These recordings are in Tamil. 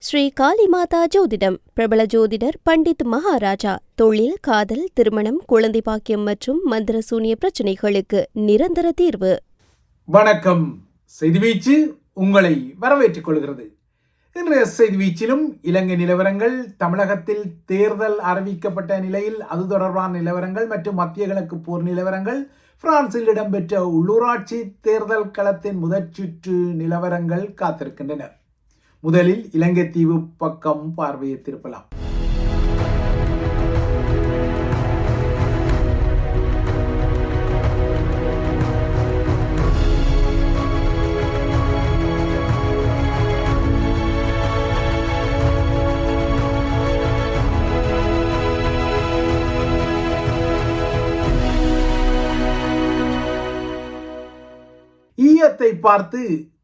ஸ்ரீ காளிமாதா ஜோதிடம் பிரபல ஜோதிடர் பண்டித் மகாராஜா. தொழில், காதல், திருமணம், குழந்தை பாக்கியம் மற்றும் மந்திர சூனிய பிரச்சனைகளுக்கு நிரந்தர தீர்வு. வணக்கம். செய்திவீச்சு உங்களை வரவேற்றுக் கொள்கிறது. இன்றைய செய்திவீச்சிலும் இலங்கை நிலவரங்கள், தமிழகத்தில் தேர்தல் அறிவிக்கப்பட்ட நிலையில் அது தொடர்பான நிலவரங்கள் மற்றும் மத்திய கிழக்கு போர் நிலவரங்கள், பிரான்சில் இடம்பெற்ற உள்ளூராட்சி தேர்தல் களத்தின் முதற் சுற்று நிலவரங்கள் காத்திருக்கின்றன. முதலில் இலங்கை தீவு பக்கம் பார்வையை திருப்பலாம். ஈயத்தை பார்த்து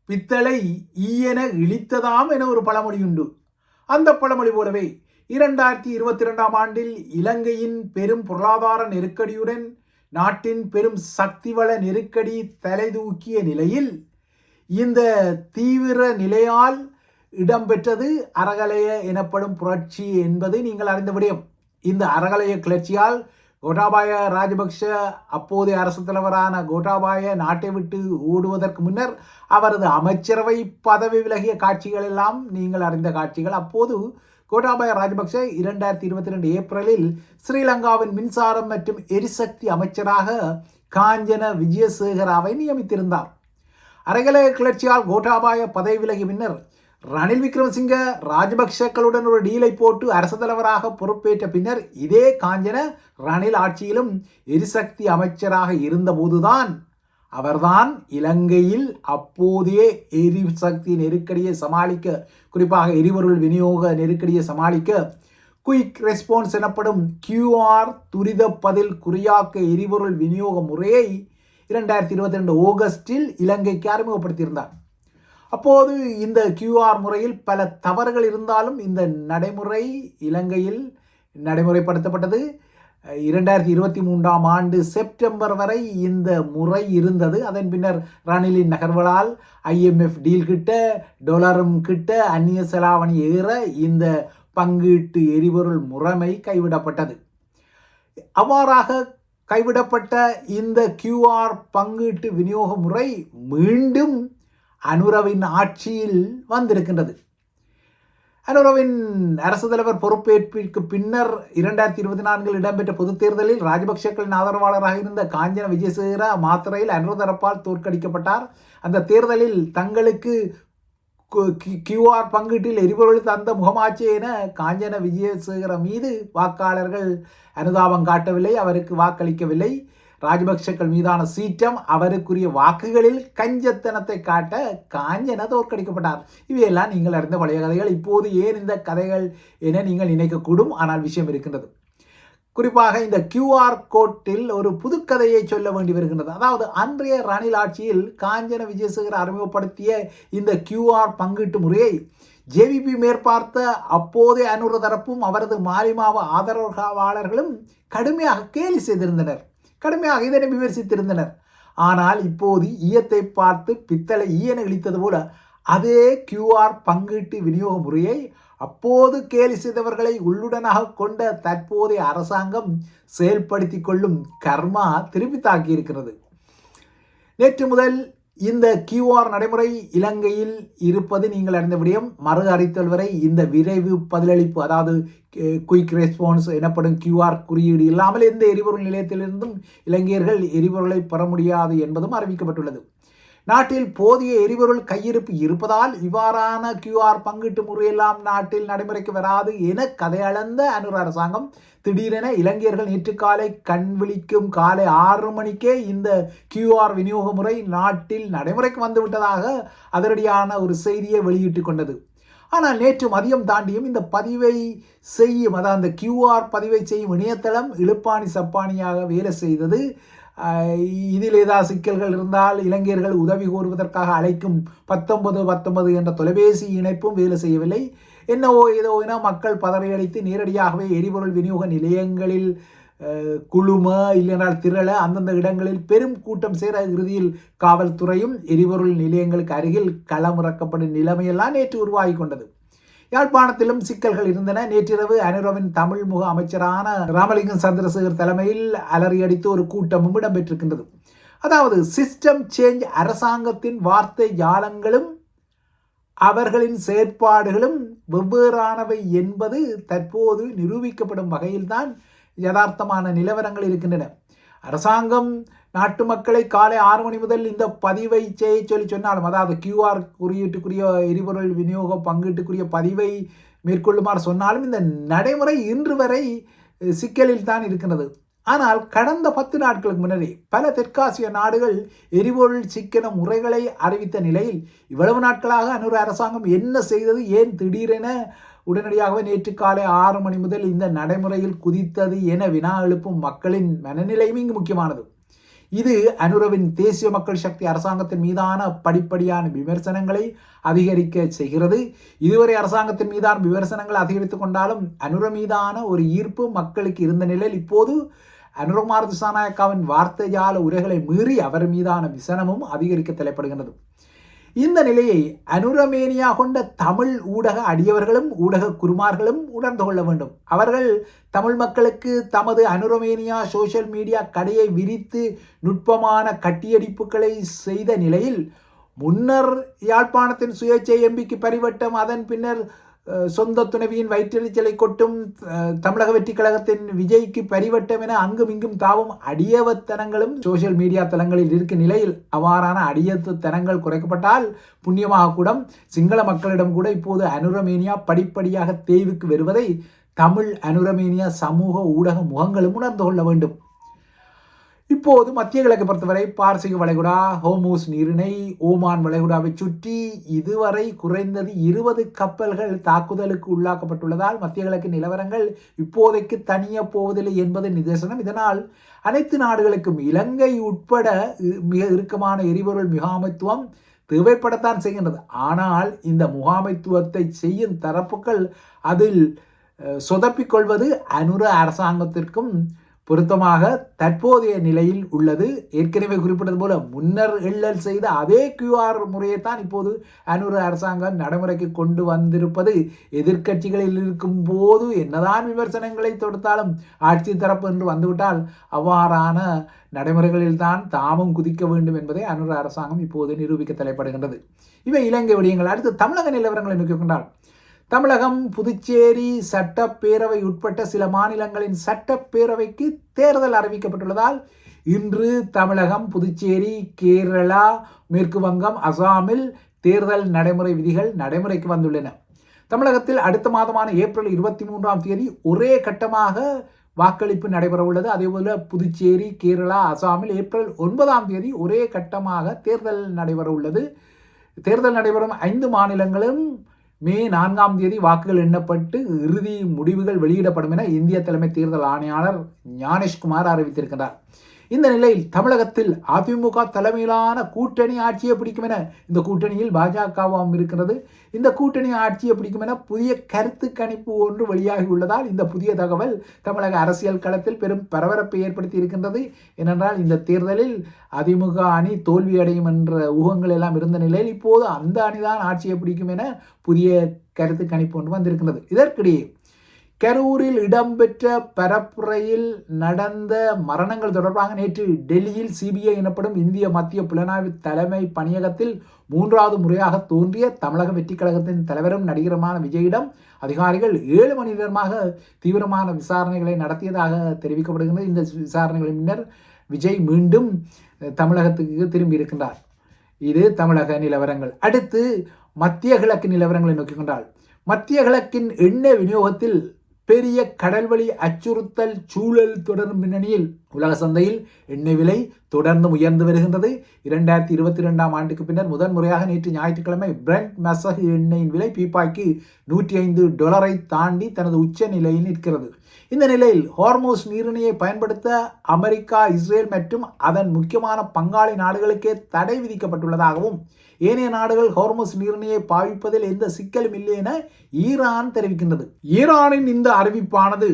பித்தளை ஈயென இழித்ததாம் என ஒரு பழமொழி உண்டு. அந்த பழமொழி போலவே 2022 ஆண்டில் இலங்கையின் பெரும் பொருளாதார நெருக்கடியுடன் நாட்டின் பெரும் சக்தி வள நெருக்கடி தலைதூக்கிய நிலையில் இந்த தீவிர நிலையால் இடம்பெற்றது அறகலைய எனப்படும் புரட்சி என்பது நீங்கள் அறிந்த விடயம். இந்த அறகலைய கிளர்ச்சியால் கோட்டாபாய ராஜபக்ஷ, அப்போதைய அரசு தலைவரான கோட்டாபாய, நாட்டை விட்டு ஓடுவதற்கு முன்னர் அவரது அமைச்சரவை பதவி விலகிய காட்சிகள் எல்லாம் நீங்கள் அறிந்த காட்சிகள். அப்போது கோட்டாபாய ராஜபக்ஷ 2022 ஏப்ரலில் ஸ்ரீலங்காவின் மின்சாரம் மற்றும் எரிசக்தி அமைச்சராக காஞ்சன விஜயசேகராவை நியமித்திருந்தார். அறகலைய கிளர்ச்சியால் கோட்டாபாய பதவி விலகிய பின்னர் ரணில் விக்ரமசிங்க ராஜபக்ஷக்களுடன் ஒரு டீலை போட்டு அரசு தலைவராக பொறுப்பேற்ற பின்னர் இதே காஞ்சன ரணில் ஆட்சியிலும் எரிசக்தி அமைச்சராக இருந்தபோதுதான் அவர்தான் இலங்கையில் அப்போதைய எரிசக்தி நெருக்கடியை சமாளிக்க, குறிப்பாக எரிபொருள் விநியோக நெருக்கடியை சமாளிக்க குயிக் ரெஸ்பான்ஸ் எனப்படும் QR துரித பதில் குறியாக்க எரிபொருள் விநியோக முறையை 2022 ஆகஸ்டில் இலங்கைக்கு அறிமுகப்படுத்தியிருந்தார். அப்போது இந்த QR முறையில் பல தவறுகள் இருந்தாலும் இந்த நடைமுறை இலங்கையில் நடைமுறைப்படுத்தப்பட்டது. 2023 ஆண்டு செப்டம்பர் வரை இந்த முறை இருந்தது. அதன் பின்னர் ரணிலின் நகர்வுகளால் IMF டீல் கிட்ட, டொலரும் கிட்ட, அந்நிய செலாவணி ஏற இந்த பங்கீட்டு எரிபொருள் முறைமை கைவிடப்பட்டது. அவ்வாறாக கைவிடப்பட்ட இந்த QR பங்கீட்டு விநியோக முறை மீண்டும் அனுரவின் ஆட்சியில் வந்திருக்கின்றது. அனுரவின் அரசு தலைவர் பொறுப்பேற்பிற்கு பின்னர் 2024 இடம்பெற்ற பொதுத் தேர்தலில் ராஜபக்ஷக்களின் ஆதரவாளராக இருந்த காஞ்சன விஜயசேகர மாத்திரையில் அனுர தரப்பால் தோற்கடிக்கப்பட்டார். அந்த தேர்தலில் தங்களுக்கு QR பங்கீட்டில் எரிபொருள் தந்த முகமாட்சி என காஞ்சன விஜயசேகர மீது வாக்காளர்கள் அனுதாபம் காட்டவில்லை, அவருக்கு வாக்களிக்கவில்லை. ராஜபக்ஷக்கள் மீதான சீற்றம், அவருக்குரிய வாக்குகளில் கஞ்சத்தனத்தை காட்ட காஞ்சன தோற்கடிக்கப்பட்டார். இவையெல்லாம் நீங்கள் அறிந்த பழைய கதைகள். இப்போது ஏன் இந்த கதைகள் என நீங்கள் நினைக்கக்கூடும், ஆனால் விஷயம் இருக்கின்றது. குறிப்பாக இந்த QR கோட்டில் ஒரு புதுக்கதையை சொல்ல வேண்டி வருகின்றது. அதாவது அன்றைய ரணில் ஆட்சியில் காஞ்சன விஜயசேகர அறிமுகப்படுத்திய இந்த QR பங்கீட்டு முறையை JVP மேற்பார்த்த அப்போதைய அனுர தரப்பும் அவரது மாலிமாவ ஆதரவாளர்களும் கடுமையாக கேலி செய்திருந்தனர், கடுமையாக இதனை விமர்சித்திருந்தனர். ஆனால் இப்போது ஈயத்தை பார்த்து பித்தளை ஈயனை இழித்தது போல அதே QR பங்கீட்டு விநியோக முறையை அப்போது கேலி செய்தவர்களை உள்ளுடனாக கொண்ட தற்போதைய அரசாங்கம் செயல்படுத்தி கொள்ளும் கர்மா திருப்பி தாக்கியிருக்கிறது. நேற்று முதல் இந்த QR நடைமுறை இலங்கையில் இருப்பது நீங்கள் அறிந்த விடயம். மறு அறித்தல் வரை இந்த விரைவு பதிலளிப்பு, அதாவது குயிக் ரெஸ்பான்ஸ் எனப்படும் QR குறியீடு இல்லாமல் எந்த எரிபொருள் நிலையத்திலிருந்தும் இலங்கையர்கள் எரிபொருளை பெற முடியாது என்பதும் அறிவிக்கப்பட்டுள்ளது. நாட்டில் போதிய எரிபொருள் கையிருப்பு இருப்பதால் இவ்வாறான QR பங்கீட்டு முறையெல்லாம் நாட்டில் நடைமுறைக்கு வராது என கதையளந்த அனுர அரசாங்கம் திடீரென இலங்கையர்கள் நேற்று காலை கண் விழிக்கும் காலை 6 மணிக்கே இந்த QR விநியோக முறை நாட்டில் நடைமுறைக்கு வந்துவிட்டதாக அதிரடியான ஒரு செய்தியை வெளியிட்டு கொண்டது. ஆனால் நேற்று மதியம் தாண்டியும் இந்த பதிவை செய்யும், அதாவது அந்த QR பதிவை செய்யும் இணையதளம் இழுப்பாணி சப்பானியாக வேலை செய்தது. இதில் ஏதாவது சிக்கல்கள் இருந்தால் இலங்கையர்கள் உதவி கோருவதற்காக அழைக்கும் 1919 என்ற தொலைபேசி இணைப்பும் வேலை செய்யவில்லை. என்னவோ ஏதோ என மக்கள் பதறையடித்து நேரடியாகவே எரிபொருள் விநியோக நிலையங்களில் குழும இல்லைனால் திரள அந்தந்த இடங்களில் பெரும் கூட்டம் சேர இறுதியில் காவல்துறையும் எரிபொருள் நிலையங்களுக்கு அருகில் களமிறக்கப்படும் நிலைமையெல்லாம் நேற்று உருவாகி கொண்டது. யாழ்ப்பாணத்திலும் சிக்கல்கள் இருந்தன. நேற்றிரவு அனுரவின் தமிழ் முக அமைச்சரான ராமலிங்கம் சந்திரசேகர் தலைமையில் அலறியடித்து ஒரு கூட்டமும் இடம்பெற்றிருக்கின்றது. அதாவது சிஸ்டம் சேஞ்ச் அரசாங்கத்தின் வார்த்தை ஜாலங்களும் அவர்களின் செயற்பாடுகளும் வெவ்வேறானவை என்பது தற்போது நிரூபிக்கப்படும் வகையில்தான் யதார்த்தமான நிலவரங்கள் இருக்கின்றன. அரசாங்கம் நாட்டு மக்களை காலை 6 மணி முதல் இந்த பதிவை செய்ய சொல்லி சொன்னாலும், அதாவது QR குறியீட்டுக்குரிய எரிபொருள் விநியோக பங்கீட்டுக்குரிய பதிவை மேற்கொள்ளுமாறு சொன்னாலும் இந்த நடைமுறை இன்று வரை சிக்கலில் தான் இருக்கின்றது. ஆனால் கடந்த 10 நாட்களுக்கு முன்னரே பல தெற்காசிய நாடுகள் எரிபொருள் சிக்கன முறைகளை அறிவித்த நிலையில் இவ்வளவு நாட்களாக அனுர அரசாங்கம் என்ன செய்தது, ஏன் திடீரென உடனடியாகவே நேற்று காலை 6 மணி முதல் இந்த நடைமுறையில் குதித்தது என வினா எழுப்பும் மக்களின் மனநிலையும் இங்கு முக்கியமானது. இது அனுரவின் தேசிய மக்கள் சக்தி அரசாங்கத்தின் மீதான படிப்படியான விமர்சனங்களை அதிகரிக்க செய்கிறது. இதுவரை அரசாங்கத்தின் மீதான விமர்சனங்கள் அதிகரித்துக் கொண்டாலும் அனுர மீதான ஒரு ஈர்ப்பு மக்களுக்கு இருந்த நிலையில் இப்போது அனுரகுமார் திசாநாயக்காவின் வார்த்தை ஜால உரைகளை மீறி அவர் மீதான விசனமும் அதிகரிக்க தலைப்படுகின்றது. இந்த நிலையை அனுரமேனியா கொண்ட தமிழ் ஊடக அடியவர்களும் ஊடக குருமார்களும் உணர்ந்து கொள்ள வேண்டும். அவர்கள் தமிழ் மக்களுக்கு தமது அனுரமேனியா சோசியல் மீடியா கடையை விரித்து நுட்பமான கட்டியடிப்புகளை செய்த நிலையில் முன்னர் யாழ்ப்பாணத்தின் சுயேட்சை எம்பிக்கு பரிவட்டம், அதன் பின்னர் சொந்த துணைவியின் வயிற்றெரிச்சலை கொட்டும் தமிழக வெற்றி கழகத்தின் விஜய்க்கு பரிவட்டம் என அங்கும் இங்கும் தாவும் அடியவத்தனங்களும் சோசியல் மீடியா தளங்களில் இருக்கும் நிலையில் அவ்வாறான அடியத்தனங்கள் குறைக்கப்பட்டால் புண்ணியமாக கூட சிங்கள மக்களிடம் கூட இப்போது அனுரமேனியா படிப்படியாக தேய்வுக்கு வருவதை தமிழ் அனுரமேனியா சமூக ஊடக முகங்களும் உணர்ந்து கொள்ள வேண்டும். இப்போது மத்திய கிழக்கு பொறுத்தவரை பார்சிக வளைகுடா, ஹோமூஸ் நீரிணை, ஓமான் வளைகுடாவை சுற்றி இதுவரை குறைந்தது 20 கப்பல்கள் தாக்குதலுக்கு உள்ளாக்கப்பட்டுள்ளதால் மத்திய கிழக்கு நிலவரங்கள் இப்போதைக்கு தனிய போவதில்லை என்பது நிதர்சனம். இதனால் அனைத்து நாடுகளுக்கும் இலங்கை உட்பட மிக இறுக்கமான எரிபொருள் முகாமைத்துவம் தேவைப்படத்தான் செய்கின்றது. ஆனால் இந்த முகாமைத்துவத்தை செய்யும் தரப்புகள் அதில் சொதப்பிக்கொள்வது அனுர அரசாங்கத்திற்கும் பொருத்தமாக தற்போதைய நிலையில் உள்ளது. ஏற்கனவே குறிப்பிட்டது போல முன்னர் எள்ளல் செய்த அதே QR முறையைத்தான் இப்போது அனுர அரசாங்கம் நடைமுறைக்கு கொண்டு வந்திருப்பது எதிர்க்கட்சிகளில் இருக்கும் போது என்னதான் விமர்சனங்களை தொடுத்தாலும் ஆட்சி தரப்பு என்று வந்துவிட்டால் அவ்வாறான நடைமுறைகளில்தான் தாமும் குதிக்க வேண்டும் என்பதை அனுர அரசாங்கம் இப்போது நிரூபிக்க தலைப்படுகின்றது. இவை இலங்கை விடயங்கள். அடுத்து தமிழக நிலவரங்களை நோக்கிக் கொண்டால் தமிழகம், புதுச்சேரி சட்டப்பேரவை உட்பட்ட சில மாநிலங்களின் சட்டப்பேரவைக்கு தேர்தல் அறிவிக்கப்பட்டுள்ளதால் இன்று தமிழகம், புதுச்சேரி, கேரளா, மேற்கு வங்கம், அசாமில் தேர்தல் நடைமுறை விதிகள் நடைமுறைக்கு வந்துள்ளன. தமிழகத்தில் அடுத்த மாதமான ஏப்ரல் 23ஆம் தேதி ஒரே கட்டமாக வாக்களிப்பு நடைபெற உள்ளது. அதேபோல புதுச்சேரி, கேரளா, அசாமில் ஏப்ரல் 9ஆம் தேதி ஒரே கட்டமாக தேர்தல் நடைபெற உள்ளது. தேர்தல் நடைபெறும் 5 மாநிலங்களும் மே 4ஆம் தேதி வாக்குகள் எண்ணப்பட்டு இறுதி முடிவுகள் வெளியிடப்படும் என இந்திய தலைமை தேர்தல் ஆணையாளர் ஞானேஷ்குமார் அறிவித்திருக்கிறார். இந்த நிலையில் தமிழகத்தில் அதிமுக தலைமையிலான கூட்டணி ஆட்சியை பிடிக்கும் என, இந்த கூட்டணியில் பாஜகவும் இருக்கிறது, இந்த கூட்டணி ஆட்சியை பிடிக்கும் என புதிய கருத்து கணிப்பு ஒன்று வெளியாகி உள்ளதால் இந்த புதிய தகவல் தமிழக அரசியல் களத்தில் பெரும் பரபரப்பை ஏற்படுத்தி இருக்கின்றது. ஏனென்றால் இந்த தேர்தலில் அதிமுக அணி தோல்வியடையும் என்ற ஊகங்கள் எல்லாம் இருந்த நிலையில் இப்போது அந்த அணிதான் ஆட்சியை பிடிக்கும் என புதிய கருத்து கணிப்பு ஒன்று வந்திருக்கின்றது. இதற்கிடையே கரூரில் இடம்பெற்ற பரப்புரையில் நடந்த மரணங்கள் தொடர்பாக நேற்று டெல்லியில் CBI எனப்படும் இந்திய மத்திய புலனாய்வு தலைமை பணியகத்தில் 3வது முறையாக தோன்றிய தமிழக வெற்றி கழகத்தின் தலைவரும் நடிகருமான விஜயிடம் அதிகாரிகள் 7 மணி நேரமாக தீவிரமான விசாரணைகளை நடத்தியதாக தெரிவிக்கப்படுகிறது. இந்த விசாரணைகளின் பின்னர் விஜய் மீண்டும் தமிழகத்துக்கு திரும்பி இருக்கின்றார். இது தமிழக நிலவரங்கள். அடுத்து மத்திய கிழக்கு நிலவரங்களை நோக்கிக் கொண்டால் மத்திய கிழக்கின் எண்ணெய் விநியோகத்தில் பெரிய கடல்வழி அச்சுறுத்தல் சூழல் தொடரும் பின்னணியில் உலக சந்தையில் எண்ணெய் விலை தொடர்ந்து உயர்ந்து வருகின்றது. 2022ஆம் ஆண்டுக்கு பின்னர் முதன்முறையாக நேற்று ஞாயிற்றுக்கிழமை பிரெண்ட் மசகு எண்ணெயின் விலை பீப்பாய்க்கு $105 தாண்டி தனது உச்ச நிலையில் நிற்கிறது. இந்த நிலையில் ஹார்மோஸ் நீரிணையை பயன்படுத்த அமெரிக்கா, இஸ்ரேல் மற்றும் அதன் முக்கியமான பங்காளி நாடுகளுக்கே தடை விதிக்கப்பட்டுள்ளதாகவும் ஏனைய நாடுகள் ஹார்மோஸ் நீரிணையை பாவிப்பதில் எந்த சிக்கலும் இல்லை என ஈரான் தெரிவிக்கின்றது. ஈரானின் இந்த அறிவிப்பானது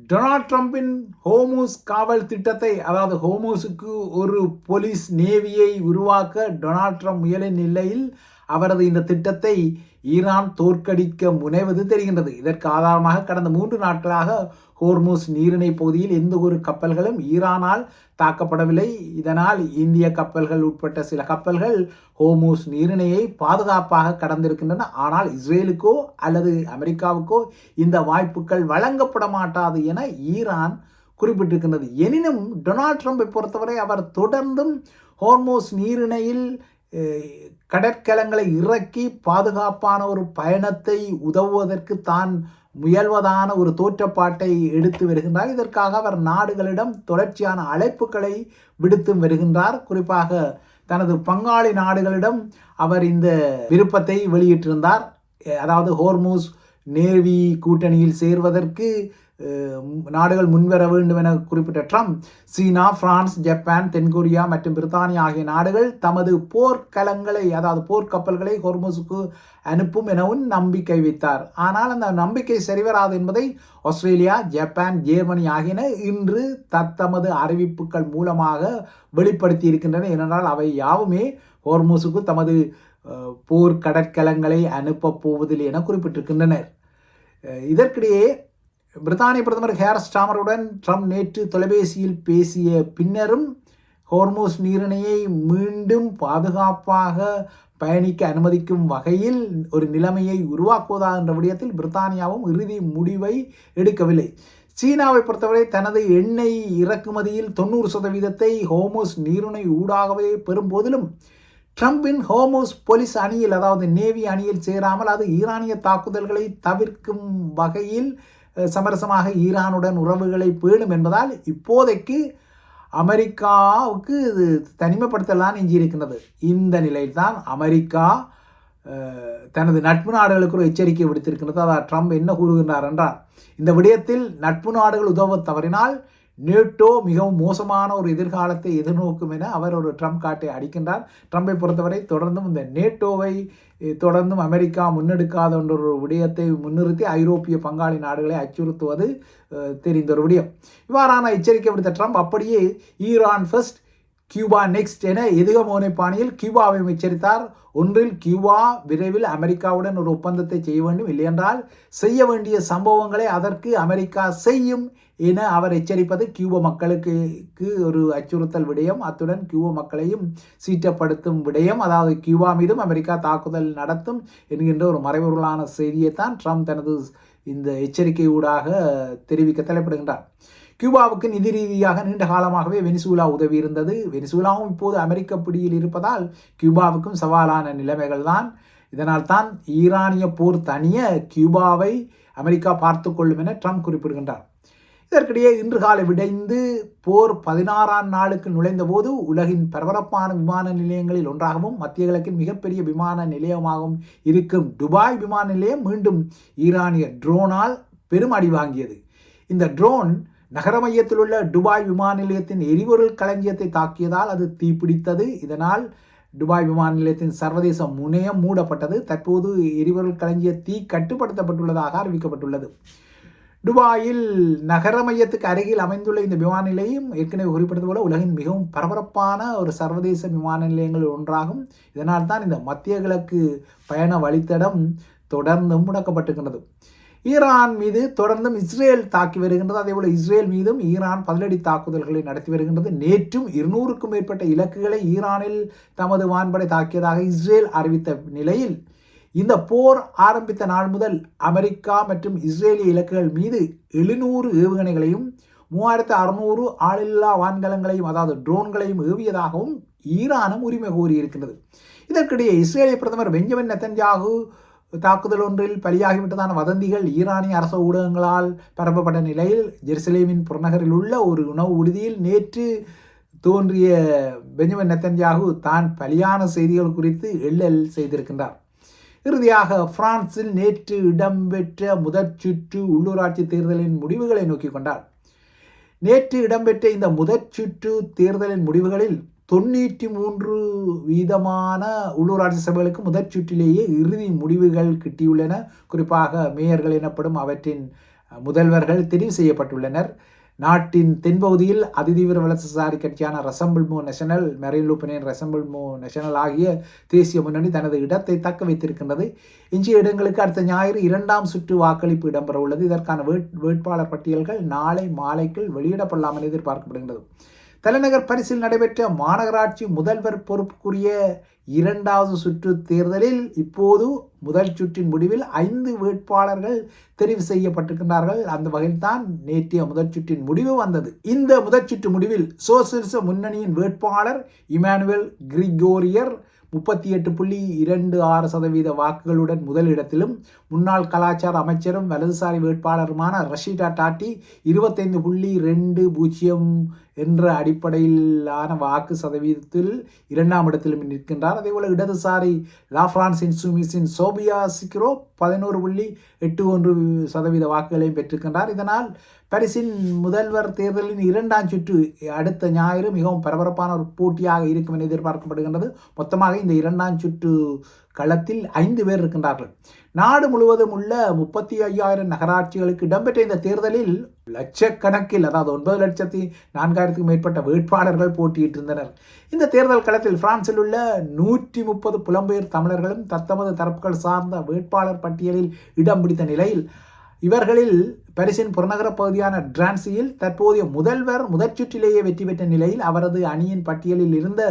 டொனால்ட் ட்ரம்பின் ஹோமூஸ் காவல் திட்டத்தை, அதாவது ஹோமூஸுக்கு ஒரு போலீஸ் நேவியை உருவாக்க டொனால்ட் ட்ரம்ப் முயலின் நிலையில் அவரது இந்த திட்டத்தை ஈரான் தோற்கடிக்க முனைவது தெரிகின்றது. இதற்கு ஆதாரமாக கடந்த 3 நாட்களாக ஹோர்முஸ் நீரிணை பகுதியில் எந்த ஒரு கப்பல்களும் ஈரானால் தாக்கப்படவில்லை. இதனால் இந்திய கப்பல்கள் உட்பட்ட சில கப்பல்கள் ஹோர்முஸ் நீரிணையை பாதுகாப்பாக கடந்திருக்கின்றன. ஆனால் இஸ்ரேலுக்கோ அல்லது அமெரிக்காவுக்கோ இந்த வாய்ப்புகள் வழங்கப்பட மாட்டாது என ஈரான் குறிப்பிட்டிருக்கின்றது. எனினும் டொனால்ட் ட்ரம்பை பொறுத்தவரை அவர் தொடர்ந்தும் ஹோர்முஸ் நீரிணையில் கடற்கலங்களை இறக்கி பாதுகாப்பான ஒரு பயணத்தை உதவுவதற்கு தான் முயல்வதான ஒரு தோற்றப்பாட்டை எடுத்து வருகின்றார். இதற்காக அவர் நாடுகளிடம் தொடர்ச்சியான அழைப்புகளை விடுத்து வருகின்றார். குறிப்பாக தனது பங்காளி நாடுகளிடம் அவர் இந்த விருப்பத்தை வெளியிட்டிருந்தார். அதாவது ஹோர்முஸ் நேவி கூட்டணியில் சேர்வதற்கு நாடுகள் முன்வர வேண்டும் என குறிப்பிட்ட ட்ரம்ப் சீனா, பிரான்ஸ், ஜப்பான், தென்கொரியா மற்றும் பிரித்தானியா ஆகிய நாடுகள் தமது போர்க்கலங்களை அதாவது போர்க்கப்பல்களை ஹோர்முஸுக்கு அனுப்பும் எனவும் நம்பிக்கை வைத்தார். ஆனால் அந்த நம்பிக்கை சரிவராது என்பதை ஆஸ்திரேலியா, ஜப்பான், ஜெர்மனி ஆகியன இன்று தத்தமது அறிவிப்புகள் மூலமாக வெளிப்படுத்தி இருக்கின்றன. ஏனென்றால் அவை யாவுமே ஹோர்முஸுக்கு தமது போர் கடற்கலங்களை அனுப்பப் போவதில்லை என குறிப்பிட்டிருக்கின்றனர். இதற்கிடையே பிரித்தானிய பிரதமர் ஹேர் ஸ்டாமருடன் ட்ரம்ப் நேற்று தொலைபேசியில் பேசிய பின்னரும் ஹோர்முஸ் நீரிணையை மீண்டும் பாதுகாப்பாக பயணிக்க அனுமதிக்கும் வகையில் ஒரு நிலைமையை உருவாக்குவதா என்ற விடயத்தில் பிரித்தானியாவும் இறுதி முடிவை எடுக்கவில்லை. சீனாவை பொறுத்தவரை தனது எண்ணெய் இறக்குமதியில் 90% ஹோர்முஸ் நீரிணை ஊடாகவே பெறும் போதிலும் ட்ரம்பின் ஹோர்முஸ் போலீஸ் அணியில் அதாவது நேவி அணியில் சேராமல் அது ஈரானிய தாக்குதல்களை தவிர்க்கும் வகையில் சமரசமாக ஈரானுடன் உறவுகளை பேணும் என்பதால் இப்போதைக்கு அமெரிக்காவுக்கு இது தனிமைப்படுத்தலாம் எஞ்சியிருக்கின்றது. இந்த நிலையில்தான் அமெரிக்கா தனது நட்பு நாடுகளுக்கு ஒரு எச்சரிக்கை விடுத்திருக்கின்றது. அதாவது ட்ரம்ப் என்ன கூறுகின்றார் என்றால், இந்த விடயத்தில் நட்பு நாடுகள் உதவ தவறினால் நேட்டோ மிகவும் மோசமான ஒரு எதிர்காலத்தை எதிர்நோக்கும் என அவர் ஒரு ட்ரம்ப் காட்டை அடிக்கின்றார். ட்ரம்பை பொறுத்தவரை தொடர்ந்தும் இந்த நேட்டோவை தொடர்ந்தும் அமெரிக்கா முன்னெடுக்காத ஒரு விடயத்தை முன்னிறுத்தி ஐரோப்பிய பங்காளி நாடுகளை அச்சுறுத்துவது தெரிந்த ஒரு விடயம். இவ்வாறான எச்சரிக்கை விடுத்த ட்ரம்ப் அப்படியே ஈரான் ஃபர்ஸ்ட், கியூபா நெக்ஸ்ட் என எதிர்மோனை பாணியில் கியூபாவை எச்சரித்தார். ஒன்றில் கியூபா விரைவில் அமெரிக்காவுடன் ஒரு ஒப்பந்தத்தை செய்ய வேண்டும், இல்லையென்றால் செய்ய வேண்டிய சம்பவங்களை அதற்கு அமெரிக்கா செய்யும் என அவர் எச்சரிப்பது கியூபா மக்களுக்கு ஒரு அச்சுறுத்தல் விடயம். அத்துடன் கியூபா மக்களையும் சீற்றப்படுத்தும் விடயம். அதாவது கியூபா மீதும் அமெரிக்கா தாக்குதல் நடத்தும் என்கின்ற ஒரு மறைபொருளான செய்தியைத்தான் ட்ரம்ப் தனது இந்த எச்சரிக்கை ஊடாக தெரிவிக்க தலைப்படுகின்றார். கியூபாவுக்கு நிதி ரீதியாக நீண்ட காலமாகவே வெனிசுலா உதவி இருந்தது. வெனிசுலாவும் இப்போது அமெரிக்க பிடியில் இருப்பதால் கியூபாவுக்கும் சவாலான நிலைமைகள் தான். இதனால் தான் ஈரானிய போர் தனிய கியூபாவை அமெரிக்கா பார்த்து கொள்ளும் என ட்ரம்ப் குறிப்பிடுகின்றார். இதற்கிடையே இன்று காலை விடைந்து போர் 16ஆம் நாளுக்கு நுழைந்த போது உலகின் பரபரப்பான விமான நிலையங்களில் ஒன்றாகவும் மத்திய கிழக்கின் மிகப்பெரிய விமான நிலையமாகவும் இருக்கும் துபாய் விமான நிலையம் மீண்டும் ஈரானிய ட்ரோனால் பெரும் அடி வாங்கியது. இந்த ட்ரோன் நகர மையத்தில் உள்ள துபாய் விமான நிலையத்தின் எரிபொருள் களஞ்சியத்தை தாக்கியதால் அது தீப்பிடித்தது. இதனால் துபாய் விமான நிலையத்தின் சர்வதேச முனையம் மூடப்பட்டது. தற்போது எரிபொருள் களஞ்சிய தீ கட்டுப்படுத்தப்பட்டுள்ளதாக அறிவிக்கப்பட்டுள்ளது. துபாயில் நகர மையத்துக்கு அருகில் அமைந்துள்ள இந்த விமான நிலையம் ஏற்கனவே குறிப்பிட்டது போல உலகின் மிகவும் பரபரப்பான ஒரு சர்வதேச விமான நிலையங்கள் ஒன்றாகும். இதனால் தான் இந்த மத்திய கிழக்கு பயண வழித்தடம் தொடர்ந்து முடக்கப்பட்டிருக்கின்றது. ஈரான் மீது தொடர்ந்தும் இஸ்ரேல் தாக்கி வருகின்றது. அதேபோல் இஸ்ரேல் மீதும் ஈரான் பதிலடி தாக்குதல்களை நடத்தி வருகின்றது. நேற்றும் 200க்கும் மேற்பட்ட இலக்குகளை ஈரானில் தமது வான்படை தாக்கியதாக இஸ்ரேல் அறிவித்த நிலையில் இந்த போர் ஆரம்பித்த நாள் முதல் அமெரிக்கா மற்றும் இஸ்ரேலிய இலக்குகள் மீது 700 ஏவுகணைகளையும் 3600 ஆளில்லா வான்கலங்களையும் அதாவது ட்ரோன்களையும் ஏவியதாகவும் ஈரானும் உரிமை கோரியிருக்கின்றது. இதற்கிடையே இஸ்ரேலிய பிரதமர் பெஞ்சமின் நெத்தன்யாகு தாக்குதல் ஒன்றில் பலியாகிவிட்டதான வதந்திகள் ஈரானிய அரச ஊடகங்களால் பரப்பப்பட்ட நிலையில் ஜெருசலேமின் புறநகரில் உள்ள ஒரு உணவு விடுதியில் நேற்று தோன்றிய பெஞ்சமின் நெத்தன்யாகு தான் பலியான செய்திகள் குறித்து எள்ளல் செய்திருக்கின்றார். இறுதியாக பிரான்சில் நேற்று இடம்பெற்ற முதற் சுற்று உள்ளூராட்சி தேர்தலின் முடிவுகளை நோக்கி கொண்டார். நேற்று இடம்பெற்ற இந்த முதற் சுற்று தேர்தலின் முடிவுகளில் 93% உள்ளூராட்சி சபைகளுக்கு முதற் சுற்றிலேயே இறுதி முடிவுகள் கிட்டியுள்ளன. குறிப்பாக மேயர்கள் எனப்படும் அவற்றின் முதல்வர்கள் தெரிவு செய்யப்பட்டுள்ளனர். நாட்டின் தென்பகுதியில் அதிதீவிர வலதுசாரி கட்சியான ரெசம்பிள்மோ நேஷனல், மெரின் லூபனின் ரெசம்பிள்மோ நேஷனல் ஆகிய தேசிய முன்னணி தனது இடத்தை தக்க வைத்திருக்கின்றது. எஞ்சிய இடங்களுக்கு அடுத்த ஞாயிறு 2ஆம் சுற்று வாக்களிப்பு இடம்பெற உள்ளது. இதற்கான வேட்பாளர் பட்டியல்கள் நாளை மாலைக்குள் வெளியிடப்படலாம் என எதிர்பார்க்கப்படுகின்றது. தலைநகர் பாரிஸில் நடைபெற்ற மாநகராட்சி முதல்வர் பொறுப்புக்குரிய 2வது சுற்று தேர்தலில் இப்போது முதல் சுற்றின் முடிவில் 5 வேட்பாளர்கள் தெரிவு செய்யப்பட்டிருக்கின்றார்கள். அந்த வகையில் தான் நேற்றைய முதல் சுற்றின் முடிவு வந்தது. இந்த முதல் சுற்று முடிவில் சோசலிச முன்னணியின் வேட்பாளர் இமானுவேல் கிரிகோரியர் 38.26% வாக்குகளுடன் முதலிடத்திலும், முன்னாள் கலாச்சார அமைச்சரும் வலதுசாரி வேட்பாளருமான ரஷீடா டாட்டி 25.20 என்ற அடிப்படையிலான வாக்கு சதவீதத்தில் 2ஆம் இடத்திலும் நிற்கின்றார். அதேபோல இடதுசாரி லா பிரான்ஸ் இன்சூமிஸின் சோபியா சிக்ரோ 11.81% வாக்குகளையும் பெற்றிருக்கின்றார். இதனால் பாரிஸின் முதல்வர் தேர்தலின் 2ஆம் சுற்று அடுத்த ஞாயிறு மிகவும் பரபரப்பான ஒரு போட்டியாக இருக்கும் என எதிர்பார்க்கப்படுகின்றது. மொத்தமாக இந்த 2ஆம் சுற்று களத்தில் 5 பேர் இருக்கின்றார்கள். நாடு முழுவதும் உள்ள 35,000 நகராட்சிகளுக்கு இடம்பெற்ற இந்த தேர்தலில் லட்சக்கணக்கில், அதாவது 9,04,000க்கும் மேற்பட்ட வேட்பாளர்கள் போட்டியிட்டிருந்தனர். இந்த தேர்தல் களத்தில் பிரான்சில் உள்ள 130 புலம்பெயர் தமிழர்களும் தத்தமது தரப்புகள் சார்ந்த வேட்பாளர் பட்டியலில் இடம் பிடித்த நிலையில், இவர்களில் பாரிஸின் புறநகர பகுதியான டிரான்சியில் தற்போதைய முதல்வர் முதற் சுற்றிலேயே வெற்றி பெற்ற நிலையில் அவரது அணியின் பட்டியலில் இருந்த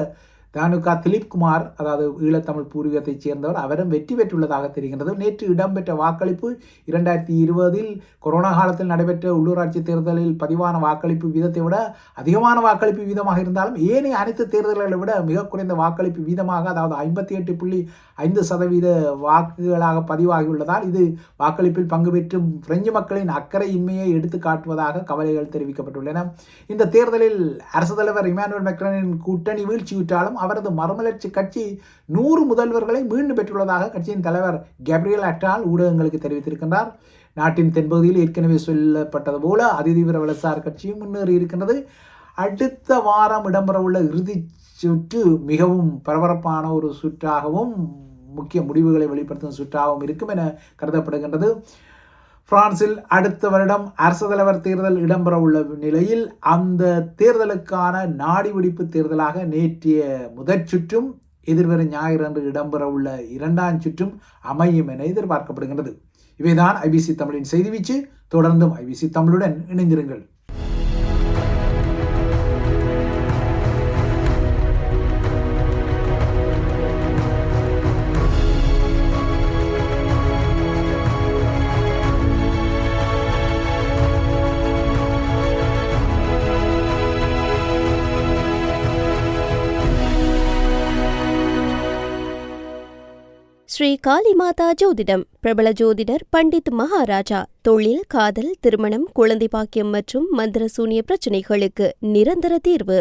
தானுகா திலீப் குமார், அதாவது ஈழத்தமிழ் பூர்வீகத்தைச் சேர்ந்தவர், அவரும் வெற்றி பெற்றுள்ளதாக தெரிகின்றது. நேற்று இடம்பெற்ற வாக்களிப்பு 2020 கொரோனா காலத்தில் நடைபெற்ற உள்ளூராட்சி தேர்தலில் பதிவான வாக்களிப்பு வீதத்தை விட அதிகமான வாக்களிப்பு வீதமாக இருந்தாலும் ஏனைய அனைத்து தேர்தல்களை விட மிக குறைந்த வாக்களிப்பு வீதமாக, அதாவது 58.5% வாக்குகளாக பதிவாகியுள்ளதால் இது வாக்களிப்பில் பங்கு பெற்றும் பிரெஞ்சு மக்களின் அக்கறையின்மையை எடுத்து காட்டுவதாக கவலைகள் தெரிவிக்கப்பட்டுள்ளன. இந்த தேர்தலில் அரசு தலைவர் இமானுவேல் மேக்ரானின் கூட்டணி வீழ்ச்சியுற்றாலும் அவரது மறுமலர்ச்சி கட்சி 100 முதல்வர்களை மீண்டும் பெற்றுள்ளதாக கட்சியின் தலைவர் கேப்ரியல் அட்டால் ஊடகங்களுக்கு தெரிவித்திருக்கின்றார். நாட்டின் தென்பகுதியில் ஏற்கனவே சொல்லப்பட்டது போல அதிதீவிர வலதுசாரி கட்சியும் முன்னேறி இருக்கின்றது. அடுத்த வாரம் இடம்பெறவுள்ள இறுதி சுற்று மிகவும் பரபரப்பான ஒரு சுற்றாகவும் முக்கிய முடிவுகளை வெளிப்படுத்தும் சுற்றாகவும் இருக்கும் என கருதப்படுகின்றது. பிரான்சில் அடுத்த வருடம் அரசு தலைவர் தேர்தல் இடம்பெற உள்ள நிலையில் அந்த தேர்தலுக்கான நாடிபிடிப்பு தேர்தலாக நேற்றைய முதற் சுற்றும் எதிர்வரும் ஞாயிறு அன்று இடம்பெற உள்ள 2ஆம் சுற்றும் அமையும் என எதிர்பார்க்கப்படுகின்றது. இவைதான் ஐபிசி தமிழின் செய்தி வீச்சு. தொடர்ந்தும் ஐபிசி தமிழுடன் இணைந்திருங்கள். ஸ்ரீ காளிமாதா ஜோதிடம். பிரபல ஜோதிடர் பண்டித் மகாராஜா. தொழில், காதல், திருமணம், குழந்தை பாக்கியம் மற்றும் மந்திர சூனிய பிரச்சினைகளுக்கு நிரந்தர தீர்வு.